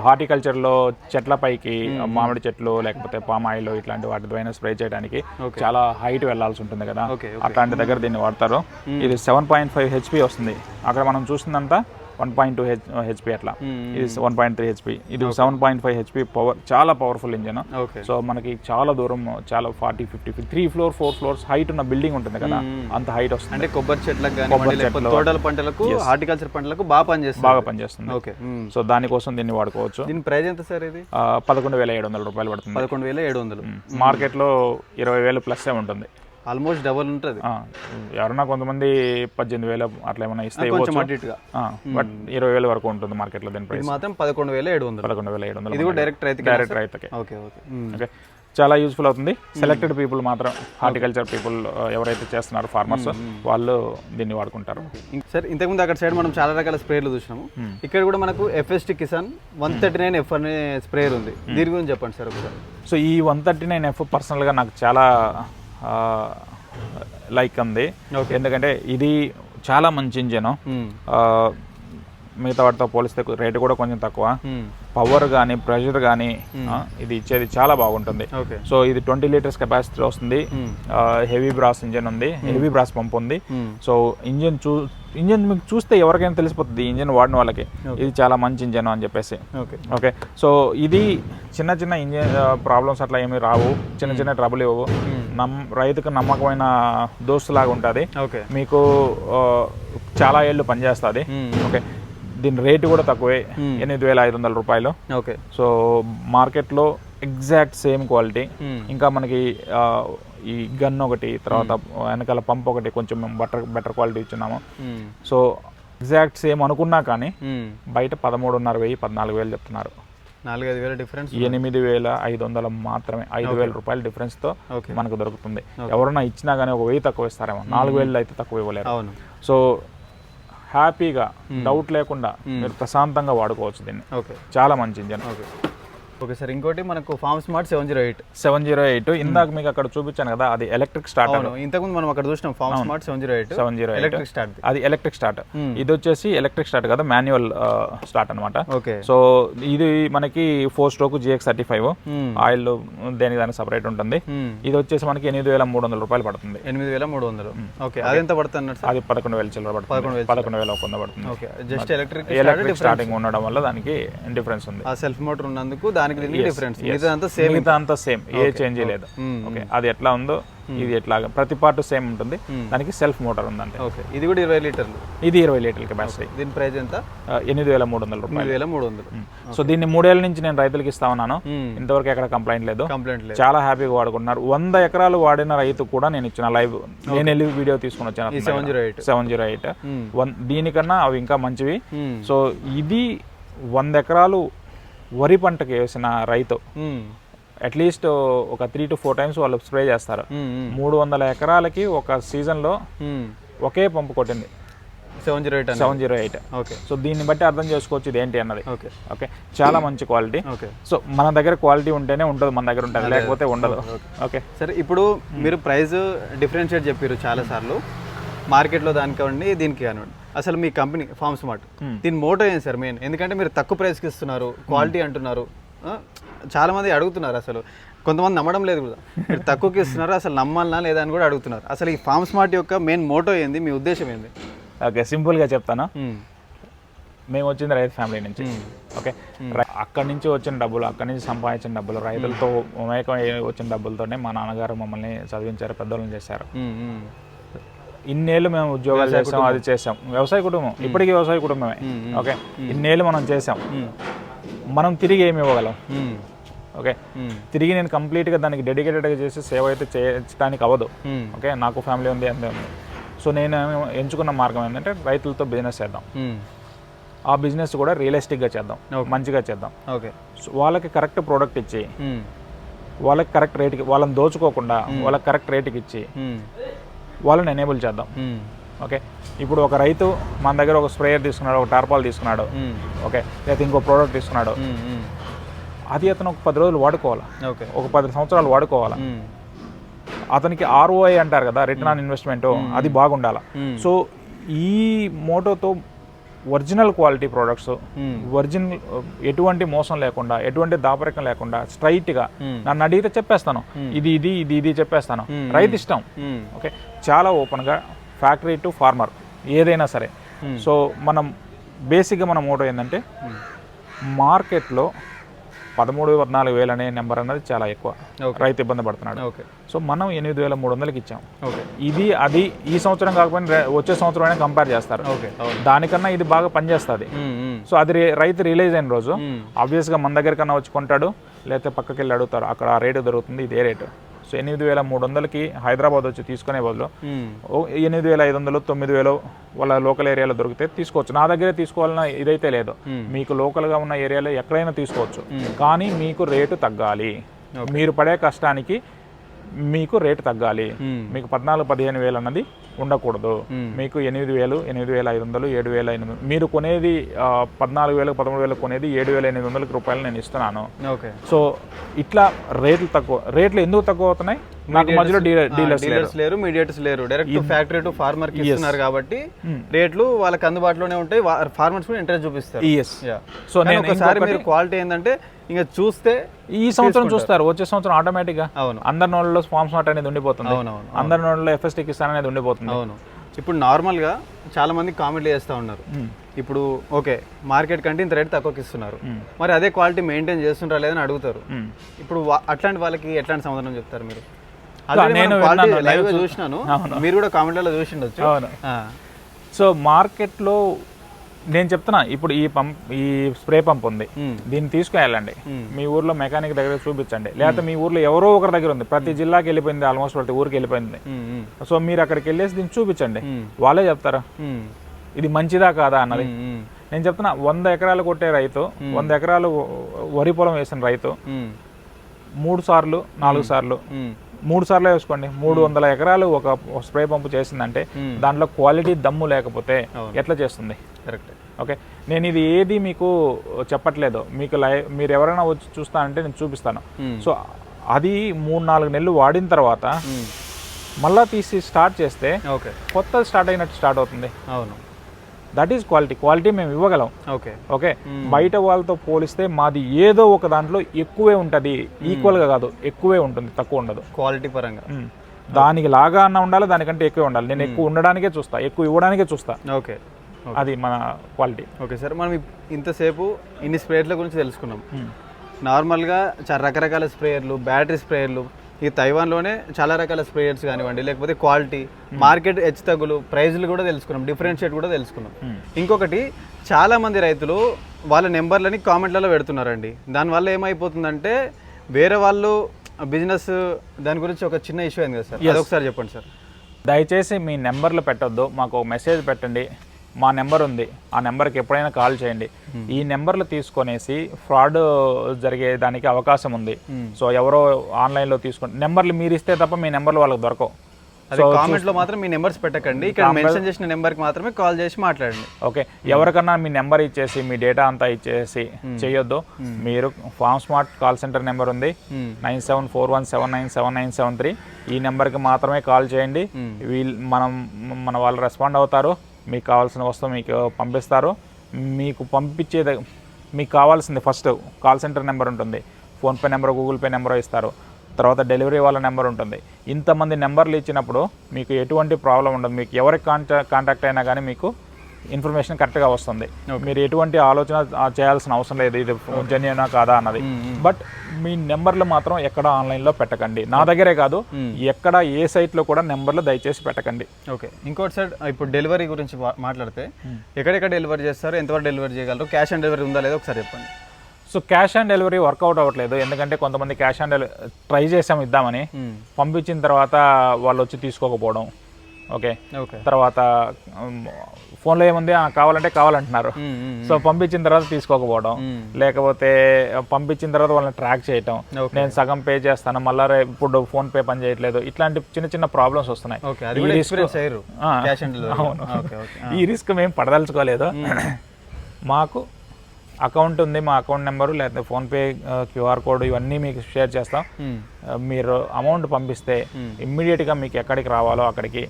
హార్టికల్చర్ లో చెట్ల పైకి మామిడి చెట్లు లేకపోతే పామ్ ఆయిల్ ఇట్లాంటి వాటి పైన స్ప్రే చేయడానికి చాలా హైట్ వెళ్లాల్సి ఉంటుంది కదా, అట్లాంటి దగ్గర దీన్ని వాడతారు. ఇది 7.5 హెచ్పి వస్తుంది. అక్కడ మనం చూసిందంతా 1.2 హెచ్పి అట్లా. ఇది 1.3 హెచ్పి. ఇది 7.5 హెచ్పి పవర్, చాలా పవర్ఫుల్ ఇంజన్. సో మనకి చాలా దూరం, చాలా 40-50 3 ఫ్లోర్ 4 ఫ్లోర్స్ హైట్ ఉన్న బిల్డింగ్ ఉంటుంది కదా, అంత హైట్ వస్తుంది. అంటే కొబ్బరి చెట్లకు, తోటల పంటలకు, హార్టికల్చర్ పంటలకు బాగా పనిచేస్తుంది. ఓకే. సో దానికోసం దీన్ని వాడుకోవచ్చు. దీని ప్రైస్ ఎంత సార్? ఇది 11,700 రూపాయలు పడుతుంది. 11,700. మార్కెట్ లో 20,000 ప్లస్ ఉంటుంది. ఆల్మోస్ట్ డబుల్ ఉంటుంది. ఎవరన్నా కొంతమంది 18,000 అట్లా ఏమైనా ఇస్తే బట్ 20,000 వరకు ఉంటుంది మార్కెట్ లో. దీని ప్రైస్ మాత్రం 11,700. ఇది కూడా డైరెక్ట్ రైతుకే. ఓకే, చాలా యూస్ఫుల్ అవుతుంది. సెలెక్టెడ్ పీపుల్ మాత్రం, హార్టికల్చర్ పీపుల్ ఎవరైతే చేస్తున్నారు ఫార్మర్స్, వాళ్ళు దీన్ని వాడుకుంటారు. సార్ ఇంతకుముందు అక్కడ సైడ్ మనం చాలా రకాల స్ప్రేలు చూసినాము. ఇక్కడ కూడా మనకు FST కిసాన్ 139F అనే స్ప్రేయర్ ఉంది. దీని గురించి చెప్పండి సార్ ఒకసారి. సో ఈ 139F పర్సనల్గా నాకు చాలా లైక్ ఉంది. ఎందుకంటే ఇది చాలా మంచి ఇంజన్. మిగతా వాటితో పోలిస్తే రేటు కూడా కొంచెం తక్కువ. పవర్ కానీ ప్రెషర్ కానీ ఇది ఇచ్చేది చాలా బాగుంటుంది. సో ఇది 20 లీటర్స్ కెపాసిటీ వస్తుంది. హెవీ బ్రాస్ ఇంజన్ ఉంది, హెవీ బ్రాస్ పంప్ ఉంది. సో ఇంజన్ మీకు చూస్తే ఎవరికైనా తెలిసిపోతుంది ఇంజన్ వాడిన వాళ్ళకి ఇది చాలా మంచి ఇంజన్ అని చెప్పేసి. ఓకే, సో ఇది చిన్న ఇంజన్ ప్రాబ్లమ్స్ అట్లా ఏమీ రావు, చిన్న ట్రబుల్ ఇవ్వవు. రైతుకు నమ్మకమైన దోస్తులాగా ఉంటుంది. మీకు చాలా ఏళ్ళు పనిచేస్తుంది. ఓకే, దీని రేటు కూడా తక్కువే, 8,500 రూపాయలు. ఓకే. సో మార్కెట్లో ఎగ్జాక్ట్ సేమ్ క్వాలిటీ. ఇంకా మనకి ఈ గన్ ఒకటి, తర్వాత వెనకాల పంప్ ఒకటి కొంచెం బెటర్ క్వాలిటీ ఇచ్చున్నాము. సో ఎగ్జాక్ట్ సేమ్ అనుకున్నా కానీ బయట 13,500 14,000 చెప్తున్నారు. 4-5,000 డిఫరెన్స్. 8,500 మాత్రమే, 5,000 రూపాయల డిఫరెన్స్ తో మనకు దొరుకుతుంది. ఎవరైనా ఇచ్చినా కానీ ఒక 1,000 తక్కువ ఇస్తారేమో, 4,000 అయితే తక్కువ ఇవ్వలేరు. సో హ్యాపీగా, డౌట్ లేకుండా మీరు ప్రశాంతంగా వాడుకోవచ్చు దీన్ని. చాలా మంచి ఇంజన్. ఓకే సార్, ఇంకోటి మనకు ఫార్మ్ స్మార్ట్ 708 ఇందాక మీకు అక్కడ చూపించాను కదా, అది ఎలక్ట్రిక్ స్టార్ట్. ఇంతకుముందు మనం అక్కడ చూసినాం ఫార్మ్ స్మార్ట్ 708 ఎలక్ట్రిక్ స్టార్ట్. అది ఎలక్ట్రిక్ స్టార్ట్. ఇది వచ్చేసి ఎలక్ట్రిక్ స్టార్ట్ కదా, మాన్యువల్ స్టార్ట్ అనమాట. సో ఇది మనకి 4 స్ట్రోక్ GX35 ఆయిల్ దేనికి దానికి సపరేట్ ఉంటుంది. ఇది వచ్చేసి మనకి 8,300 రూపాయలు పడుతుంది. 8,300. ఓకే, అది ఎంత పడుతుంది? అది 11,000 చిల్లర పడుతుంది. 11,100 పడుతుంది. జస్ట్ ఎలక్ట్రిక్ స్టార్టింగ్ ఉండడం వల్ల దానికి డిఫరెన్స్ ఉంది. ఆ సెల్ఫ్ మోటార్ ఉన్నందుకు డిఫరెన్స్. మిగతా అంతా సేమ్, ఏ చేంజ్ లేదు. ఓకే, అది ఎట్లా ఉందో ఇది ఎట్లా, ప్రతి పార్ట్ సేమ్ ఉంటుంది. దానికి సెల్ఫ్ మోటార్ ఉందంటే. ఓకే, ఇది కూడా 20 లీటర్లు. ఇది 20 లీటర్ల కెపాసిటీ. దీని ప్రైస్ ఎంత? 8,300 రూపాయలు. 8,300. సో దీన్ని 3 ఏళ్ల నుంచి నేను రైతులకు ఇస్తా ఉన్నాను. ఇంతవరకు ఎక్కడ కంప్లైంట్ లేదు. చాలా హ్యాపీగా వాడుకుంటున్నారు. 100 ఎకరాలు వాడిన రైతు కూడా నేను ఇచ్చిన లైవ్, నేను వెళ్ళి వీడియో తీసుకుని వచ్చాను. 708 దీనికన్నా అవి ఇంకా మంచివి. సో ఇది 100 ఎకరాలు వరి పంటకి వేసిన రైతు అట్లీస్ట్ ఒక 3 to 4 టైమ్స్ వాళ్ళు స్ప్రే చేస్తారు. 300 ఎకరాలకి ఒక సీజన్ లో ఒకే పంపు కొట్టింది 708. ఓకే, సో దీన్ని బట్టి అర్థం చేసుకోవచ్చు ఇది ఏంటి అన్నది. ఓకే, చాలా మంచి క్వాలిటీ. సో మన దగ్గర క్వాలిటీ ఉంటేనే ఉంటుంది, మన దగ్గర ఉంటుంది, లేకపోతే ఉండదు. ఓకే సరే, ఇప్పుడు మీరు ప్రైస్ డిఫరెన్షియేట్ చెప్పారు చాలా సార్లు, మార్కెట్లో దానికి కానివ్వండి దీనికి కానివ్వండి. అసలు మీ కంపెనీ ఫార్మ్ స్మార్ట్ దీని మోటో ఏంటి సార్ మెయిన్? ఎందుకంటే మీరు తక్కువ ప్రైస్కి ఇస్తున్నారు, క్వాలిటీ అంటున్నారు, చాలామంది అడుగుతున్నారు, అసలు కొంతమంది నమ్మడం లేదు కూడా, మీరు తక్కువకి ఇస్తున్నారు, అసలు నమ్మాలనా లేదా అని కూడా అడుగుతున్నారు. అసలు ఈ ఫార్మ్ స్మార్ట్ యొక్క మెయిన్ మోటో ఏంది, మీ ఉద్దేశం ఏంది? ఓకే, సింపుల్గా చెప్తాను. మేము వచ్చింది రైతు ఫ్యామిలీ నుంచి. ఓకే, అక్కడి నుంచి వచ్చిన డబ్బులు, అక్కడి నుంచి సంపాదించిన డబ్బులు, రైతులతో మమేకం వచ్చిన డబ్బులతోనే మా నాన్నగారు మమ్మల్ని చదివించారు, పెద్దోళ్ళని చేశారు. ఇన్నేళ్ళు మేము ఉద్యోగాలు చేసాం, అది చేసాం. వ్యవసాయ కుటుంబం, ఇప్పటికీ వ్యవసాయ కుటుంబమే. ఓకే, ఇన్నేళ్ళు మనం చేసాం, మనం తిరిగి ఏమి ఇవ్వగలం? ఓకే, తిరిగి నేను కంప్లీట్గా దానికి డెడికేటెడ్గా చేసి సేవ అయితే చేయడానికి అవ్వదు. ఓకే, నాకు ఫ్యామిలీ ఉంది, అంతే ఉంది. సో నేను ఎంచుకున్న మార్గం ఏంటంటే రైతులతో బిజినెస్ చేద్దాం, ఆ బిజినెస్ కూడా రియలిస్టిక్గా చేద్దాం, మంచిగా చేద్దాం. ఓకే, వాళ్ళకి కరెక్ట్ ప్రోడక్ట్ ఇచ్చి, వాళ్ళకి కరెక్ట్ రేట్కి, వాళ్ళని దోచుకోకుండా వాళ్ళకి కరెక్ట్ రేట్కి ఇచ్చి వాళ్ళని ఎనేబుల్ చేద్దాం. ఓకే, ఇప్పుడు ఒక రైతు మన దగ్గర ఒక స్ప్రేయర్ తీసుకున్నాడు, ఒక టార్పాల్ తీసుకున్నాడు, ఓకే, లేకపోతే ఇంకో ప్రోడక్ట్ తీసుకున్నాడు, అది అతను ఒక 10 రోజులు వాడుకోవాలి, ఒక 10 సంవత్సరాలు వాడుకోవాలి. అతనికి ROI అంటారు కదా, రిటర్న్ ఆన్ ఇన్వెస్ట్మెంట్, అది బాగుండాలి. సో ఈ మోటోతో ఒరిజినల్ క్వాలిటీ ప్రోడక్ట్స్, ఒరిజినల్, ఎటువంటి మోసం లేకుండా, ఎటువంటి దాపరికం లేకుండా స్ట్రైట్గా నన్ను అడిగితే చెప్పేస్తాను, ఇది ఇది ఇది ఇది చెప్పేస్తాను. రైతు ఇష్టం. ఓకే, చాలా ఓపెన్గా, ఫ్యాక్టరీ టు ఫార్మర్ ఏదైనా సరే. సో మనం బేసిక్గా మన మోటో ఏంటంటే, మార్కెట్లో 13,000-14,000 అనే నెంబర్ అన్నది చాలా ఎక్కువ, రైతు ఇబ్బంది పడుతున్నాడు. సో మనం 8,300కి ఇచ్చాం. ఇది అది ఈ సంవత్సరం కాకపోయినా వచ్చే సంవత్సరం అయినా కంపేర్ చేస్తారు, దానికన్నా ఇది బాగా పనిచేస్తుంది. సో అది రైతు రియలైజ్ అయిన రోజు ఆబ్వియస్గా మన దగ్గర కన్నా వచ్చి కొంటాడు, లేకపోతే పక్కకి వెళ్ళి అడుగుతారు, అక్కడ ఆ రేటు దొరుకుతుంది, ఇదే రేటు. సో 8,300కి హైదరాబాద్ వచ్చి తీసుకునే బదులు 8,500, 9,000 వాళ్ళ లోకల్ ఏరియాలో దొరికితే తీసుకోవచ్చు. నా దగ్గరే తీసుకోవాలన్న ఇదైతే లేదు, మీకు లోకల్గా ఉన్న ఏరియాలో ఎక్కడైనా తీసుకోవచ్చు. కానీ మీకు రేటు తగ్గాలి, మీరు పడే కష్టానికి మీకు రేటు తగ్గాలి. మీకు 14,000-15,000 అన్నది ఉండకూడదు. మీకు 8,000, 8,500, 7,800, మీరు కొనేది 14,000, 13,000 కొనేది 7,800 రూపాయలు నేను ఇస్తున్నాను. సో ఇట్లా రేట్లు తక్కువ. రేట్లు ఎందుకు తక్కువ అవుతున్నాయి? నాకు మధ్యలో డీలర్స్ లేరు, మీడియేటర్స్ లేరు, డైరెక్ట్ ఫ్యాక్టరీ టు ఫార్మర్ కి ఇస్తున్నారు కాబట్టి రేట్లు వాళ్ళకి అందుబాటులోనే ఉంటాయి, ఫార్మర్స్ కూడా ఇంట్రెస్ట్ చూపిస్తారు. సో నేను ఒకసారి మీరు క్వాలిటీ ఏంటంటే ఇంకా చూస్తే ఈ సంవత్సరం చూస్తారు, వచ్చే సంవత్సరం ఆటోమేటిక్గా అందరి నోళ్ళలో ఫార్మ్ స్మార్ట్ అనేది ఉండిపోతుంది, అందరి నోళ్ళలో FST కిసాన్ అనేది ఉండిపోతుంది. అవును, ఇప్పుడు నార్మల్గా చాలా మంది కామెంట్లు చేస్తూ ఉన్నారు, ఇప్పుడు ఓకే మార్కెట్ కంటే ఇంత రేట్ తక్కువకి ఇస్తున్నారు, మరి అదే క్వాలిటీ మెయింటైన్ చేస్తుంటారా లేదని అడుగుతారు. ఇప్పుడు అట్లాంటి వాళ్ళకి ఎట్లాంటి సమాధానం చెప్తారు మీరు? నేను లైవ్ గా చూసినాను, మీరు కూడా కామెంట్లలో చూసి ఉండొచ్చు. సో మార్కెట్లో నేను చెప్తున్నా, ఇప్పుడు ఈ స్ప్రే పంప్ ఉంది, దీన్ని తీసుకెళ్ళండి, మీ ఊర్లో మెకానిక్ దగ్గర చూపించండి, లేకపోతే మీ ఊర్లో ఎవరో ఒకరి దగ్గర ఉంది, ప్రతి జిల్లాకి వెళ్ళిపోయింది, ఆల్మోస్ట్ ప్రతి ఊరికి వెళ్ళిపోయింది. సో మీరు అక్కడికి వెళ్ళేసి దీన్ని చూపించండి, వాళ్ళే చెప్తారా ఇది మంచిదా కాదా అన్నది. నేను చెప్తున్నా, 100 ఎకరాలు కొట్టే రైతు, 100 ఎకరాలు వరి పొలం వేసిన రైతు 3 సార్లు 4 సార్లు 3 సార్లు వేసుకోండి, 300 ఎకరాలు ఒక స్ప్రే పంపు చేసిందంటే దాంట్లో క్వాలిటీ దమ్ము లేకపోతే ఎట్లా చేస్తుంది? కరెక్ట్. ఓకే, నేను ఇది ఏది మీకు చెప్పట్లేదు, మీకు మీరు ఎవరైనా వచ్చి చూస్తా అంటే నేను చూపిస్తాను. సో అది 3-4 నెలలు వాడిన తర్వాత మళ్ళా తీసి స్టార్ట్ చేస్తే కొత్తది స్టార్ట్ అయినట్టు స్టార్ట్ అవుతుంది. అవును, దట్ ఈస్ క్వాలిటీ. క్వాలిటీ మేము ఇవ్వగలం. ఓకే, బయట వాళ్ళతో పోలిస్తే మాది ఏదో ఒక దాంట్లో ఎక్కువే ఉంటుంది, ఈక్వల్గా కాదు, ఎక్కువే ఉంటుంది, తక్కువ ఉండదు క్వాలిటీ పరంగా. దానికి లాగా అన్న ఉండాలి, దానికంటే ఎక్కువ ఉండాలి. నేను ఎక్కువ ఉండడానికే చూస్తా, ఎక్కువ ఇవ్వడానికే చూస్తా. ఓకే, అది మన క్వాలిటీ. ఓకే సార్, మనం ఇంతసేపు ఇన్ని స్ప్రేయర్ల గురించి తెలుసుకున్నాం. నార్మల్గా రకరకాల స్ప్రేయర్లు, బ్యాటరీ స్ప్రేయర్లు, ఈ తైవాన్లోనే చాలా రకాల స్ప్రేయర్స్ కానివ్వండి, లేకపోతే క్వాలిటీ, మార్కెట్ హెచ్చుతగ్గులు, ప్రైజులు కూడా తెలుసుకున్నాం, డిఫరెన్షియేట్ కూడా తెలుసుకున్నాం. ఇంకొకటి, చాలా మంది రైతులు వాళ్ళ నెంబర్లని కామెంట్లలో పెడుతున్నారండి. దానివల్ల ఏమైపోతుందంటే వేరే వాళ్ళు బిజినెస్ దాని గురించి ఒక చిన్న ఇష్యూ అయింది కదా సార్, అదొకసారి చెప్పండి సార్. దయచేసి మీ నెంబర్లు పెట్టొద్దు, మాకు ఒక మెసేజ్ పెట్టండి, మా నెంబర్ ఉంది, ఆ నెంబర్కి ఎప్పుడైనా కాల్ చేయండి. ఈ నెంబర్లు తీసుకొనేసి ఫ్రాడ్ జరిగే దానికి అవకాశం ఉంది. సో ఎవరో ఆన్లైన్లో తీసుకొని నెంబర్లు మీరు ఇస్తే తప్ప మీ నెంబర్లు వాళ్ళకి దొరకవు. సో కామెంట్లో మాత్రం మీ నెంబర్స్ పెట్టకండి, ఇక్కడ మెన్షన్ చేసిన నెంబర్కి మాత్రమే కాల్ చేసి మాట్లాడండి. ఓకే, ఎవరికన్నా మీ నెంబర్ ఇచ్చేసి మీ డేటా అంతా ఇచ్చేసి చేయొద్దు. మీరు farm smart call centre number ఉంది, 9741797973. ఈ నెంబర్కి మాత్రమే కాల్ చేయండి. మన వాళ్ళు రెస్పాండ్ అవుతారు, మీకు కావాల్సిన వస్తువు మీకు పంపిస్తారు. మీకు మీకు కావాల్సింది ఫస్ట్ కాల్ సెంటర్ నెంబర్ ఉంటుంది, PhonePe number, Google pay number ఇస్తారు, తర్వాత డెలివరీ వాళ్ళ నెంబర్ ఉంటుంది. ఇంతమంది నెంబర్లు ఇచ్చినప్పుడు మీకు ఎటువంటి ప్రాబ్లం ఉండదు. మీకు ఎవరికి కాంటాక్ట్ అయినా కానీ మీకు ఇన్ఫర్మేషన్ కరెక్ట్గా వస్తుంది. మీరు ఎటువంటి ఆలోచన చేయాల్సిన అవసరం లేదు ఇది జెన్యూనా కాదా అన్నది. బట్ మీ నెంబర్లు మాత్రం ఎక్కడ ఆన్లైన్లో పెట్టకండి. నా దగ్గరే కాదు, ఎక్కడ ఏ సైట్లో కూడా నెంబర్లు దయచేసి పెట్టకండి. ఓకే, ఇంకోటి సార్, ఇప్పుడు డెలివరీ గురించి మాట్లాడితే ఎక్కడెక్కడ డెలివరీ చేస్తారు, ఎంతవరకు డెలివరీ చేయగలరు, క్యాష్ ఆన్ డెలివరీ ఉందా లేదా ఒకసారి చెప్పండి. So cash on delivery work out అవ్వట్లేదు, ఎందుకంటే కొంతమంది క్యాష్ ఆన్ డెలివరీ ట్రై చేసాం ఇద్దామని, పంపించిన తర్వాత వాళ్ళు వచ్చి తీసుకోకపోవడం. ఓకే, తర్వాత ఫోన్లో ఏముంది కావాలంటున్నారు, సో పంపించిన తర్వాత తీసుకోకపోవడం, లేకపోతే పంపించిన తర్వాత వాళ్ళని ట్రాక్ చేయటం, నేను సగం పే చేస్తాను మళ్ళీ ఇప్పుడు ఫోన్ పే పని చేయట్లేదు, ఇట్లాంటి చిన్న చిన్న ప్రాబ్లమ్స్ వస్తున్నాయి. అవును, ఈ రిస్క్ మేము పడదలుచుకోలేదు. మాకు అకౌంట్ ఉంది, మా అకౌంట్ నెంబరు లేకపోతే ఫోన్పే క్యూఆర్ కోడ్ ఇవన్నీ మీకు షేర్ చేస్తాం. మీరు అమౌంట్ పంపిస్తే ఇమ్మీడియట్గా మీకు ఎక్కడికి రావాలో అక్కడికి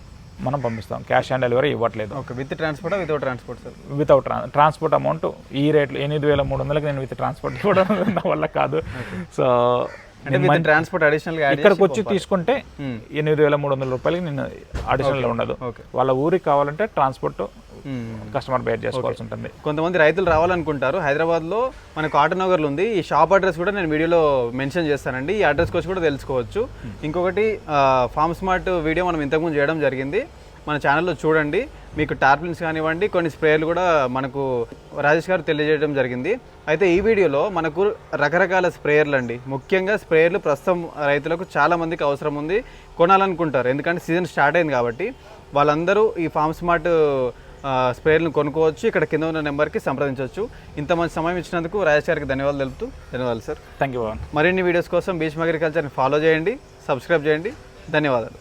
మనం పంపిస్తాం. క్యాష్ ఆన్ డెలివరీ ఇవ్వట్లేదు. Okay, with transport without transport sir? Without transport amount ఈ రేట్లు 8,300కి నేను విత్ ట్రాన్స్పోర్ట్ ఇవ్వడం నా వల్ల కాదు. సో ట్రాన్స్పోర్ట్ అడిషనల్ ఇక్కడికి వచ్చి తీసుకుంటే 8,300 రూపాయలకి నేను అడిషనల్ ఉండదు. వాళ్ళ ఊరికి కావాలంటే ట్రాన్స్పోర్ట్ కస్టమర్ బేర్ చేసుకోవాల్సి ఉంటుంది. కొంతమంది రైతులు రావాలనుకుంటారు. హైదరాబాద్లో మనకు ఆటోనగర్లో ఉంది. ఈ షాప్ అడ్రస్ కూడా నేను వీడియోలో మెన్షన్ చేస్తానండి. ఈ అడ్రస్కి వచ్చి కూడా తెలుసుకోవచ్చు. ఇంకొకటి ఫార్మ్ స్మార్ట్ వీడియో మనం ఇంతకుముందు చేయడం జరిగింది, మన ఛానల్లో చూడండి. మీకు టార్ప్లిన్స్ కానివ్వండి, కొన్ని స్ప్రేలు కూడా మనకు రాజేష్ గారు తెలియజేయడం జరిగింది. అయితే ఈ వీడియోలో మనకు రకరకాల స్ప్రేయర్లు అండి, ముఖ్యంగా స్ప్రేయర్లు ప్రస్తుతం రైతులకు చాలామందికి అవసరం ఉంది, కొనాలనుకుంటారు. ఎందుకంటే సీజన్ స్టార్ట్ అయింది కాబట్టి వాళ్ళందరూ ఈ ఫార్మ్ స్మార్ట్ స్ప్రేయర్లను కొనుక్కోవచ్చు. ఇక్కడ కింద ఉన్న నెంబర్కి సంప్రదించవచ్చు. ఇంత మంచి సమయం ఇచ్చినందుకు రాజేష్ గారికి ధన్యవాదాలు సార్. Thank you. మరిన్ని వీడియోస్ కోసం భీష్మ అగ్రికల్చర్ని ఫాలో చేయండి, సబ్స్క్రైబ్ చేయండి. ధన్యవాదాలు.